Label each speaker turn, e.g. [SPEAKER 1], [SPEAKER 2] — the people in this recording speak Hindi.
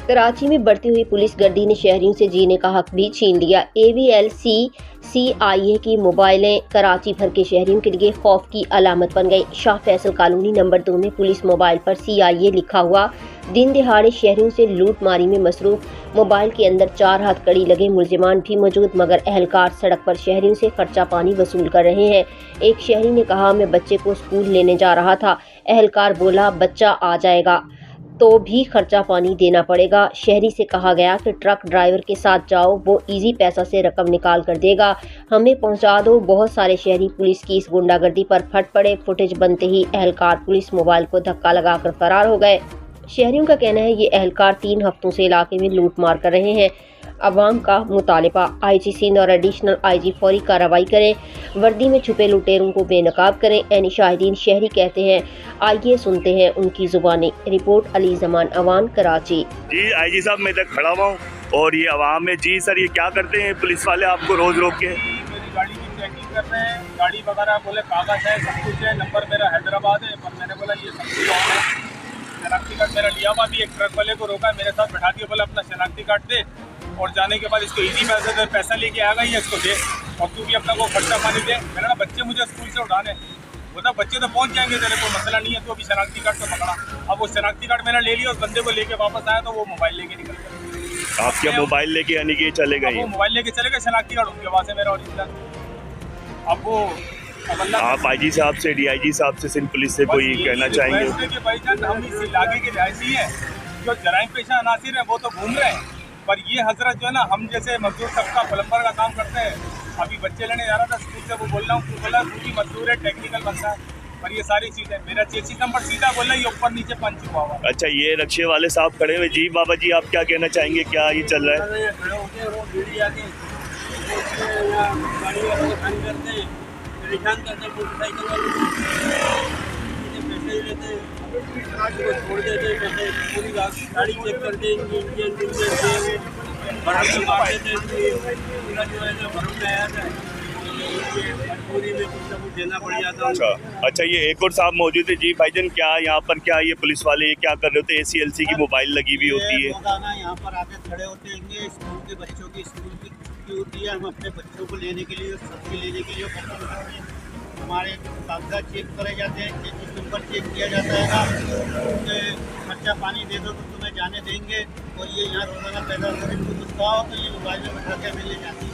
[SPEAKER 1] कराची में बढ़ती हुई पुलिस गर्दी ने शहरियों से जीने का हक भी छीन लिया। AVLCCIA की मोबाइलें कराची भर के शहरियों के लिए खौफ की अलामत बन गई। शाह फैसल कॉलोनी नंबर 2 में पुलिस मोबाइल पर CIA लिखा हुआ दिन दिहाड़े शहरियों से लूट मारी में मसरूफ। मोबाइल के अंदर 4 हाथ कड़ी लगे मुलजिमान भी मौजूद, मगर अहलकार सड़क पर शहरियों से खर्चा पानी वसूल कर रहे हैं। एक शहरी ने कहा, मैं बच्चे को स्कूल लेने जा रहा था। अहलकार बोला, बच्चा आ जाएगा तो भी खर्चा पानी देना पड़ेगा। शहरी से कहा गया कि ट्रक ड्राइवर के साथ जाओ, वो इजी पैसा से रकम निकाल कर देगा, हमें पहुंचा दो। बहुत सारे शहरी पुलिस की इस गुंडागर्दी पर फट पड़े। फुटेज बनते ही अहलकार पुलिस मोबाइल को धक्का लगाकर फरार हो गए। शहरियों का कहना है ये अहलकार 3 हफ्तों से इलाके में लूट मार कर रहे हैं। अवाम का मुतालिबा, IG सिंध और एडिशनल IG फौरी कार्रवाई करें, वर्दी में छुपे लुटेरों को बेनकाब करें। ऐनी शाहिदीन शहरी कहते हैं, आइए सुनते हैं उनकी जुबानी। रिपोर्ट अली जमान अवान, कराची।
[SPEAKER 2] जी IG साहब, मैं इधर खड़ा हुआ हूँ और ये अवाम में जी सर ये क्या करते हैं पुलिस वाले आपको रोज रोक के?
[SPEAKER 3] मेरी गाड़ी की चेकिंग कर रहे हैं, गाड़ी वगैरह बोले कागज है, सब कुछ है, नंबर मेरा हैदराबाद है, पर मैंने बोला ये सब कुछ ऑन है। शनाख्ती कार्ड मेरा लिया हुआ भी। एक ट्रक वाले को रोका, मेरे साथ बैठा दिया, बोला अपना शनाख्ती कार्ड दे और जाने के बाद इसको इजी पैसे दे, पैसा लेके आएगा ये, इसको दे और तू भी अपना को खर्चा पानी दे। मैंने कहा बच्चे मुझे स्कूल से उठाने, बोला बच्चे तो पहुंच जाएंगे, तेरे को मसला नहीं है, तो अभी शनाख्ती कार्ड तो पकड़ा। अब वो शनाख्ती कार्ड मैंने ले लिया, उस बंदे को लेके वापस आया तो वो मोबाइल लेके निकल गया।
[SPEAKER 2] आप क्या मोबाइल लेके यानी कि चले गए?
[SPEAKER 3] वो मोबाइल लेके चले गए, शनाख्ती कार्ड उनके पास है मेरा ओरिजिनल। अब वो
[SPEAKER 2] आप IG साहब से, DIG साहब से, सिंध पुलिस से कोई कहना चाहेंगे?
[SPEAKER 3] हम इस इलाके के रहायशी हैं, जो जराइम पेशा अनासिर हैं वो तो घूम रहे हैं, पर ये हजरत जो है ना, हम जैसे मजदूर सबका प्लम्बर का काम करते हैं। अभी बच्चे लेने जा रहा था स्कूल से, वो बोल रहा हूँ बोला पूरी मजदूर है, टेक्निकल बनता है, पर ये सारी चीज़ें मेरा चेसी नंबर सीधा बोल रहा है, ये ऊपर नीचे पंच हुआ हुआ।
[SPEAKER 2] अच्छा, ये रक्शे वाले साहब खड़े हुए। जी बाबा जी, आप क्या कहना चाहेंगे, क्या ये चल रहा है?
[SPEAKER 4] परेशान करते हैं, मोटरसाइकिल वाले पैसे ही लेते हैं, छोड़ देते हैं, पैसे पूरी गाड़ी चेक कर देंगे, इंजन भरम में मार देते हैं, पूरा जो है ना भरम में आया था, मजबूरी में कुछ ना कुछ देना पड़ जाता है।
[SPEAKER 2] अच्छा, ये एक और साहब मौजूद है। जी भाईजान, क्या यहाँ पर क्या ये पुलिस वाले क्या कर रहे होते हैं? ACLC की मोबाइल लगी हुई होती है,
[SPEAKER 4] यहाँ पर आके खड़े होते हैं, स्कूल के बच्चों की स्कूल की छुट्टी होती है, हम अपने बच्चों को लेने के लिए, सब्जी लेने के लिए हमारे कागजात चेक करे जाते हैं, चेकिंग नंबर चेक किया जाता है, खर्चा पानी दे दो तो तुम्हें जाने देंगे, और ये यहाँ रोजाना पैदा करें तो गुस्सा हो तो ये मोबाइल में बैठा के हमें ले जाते हैं।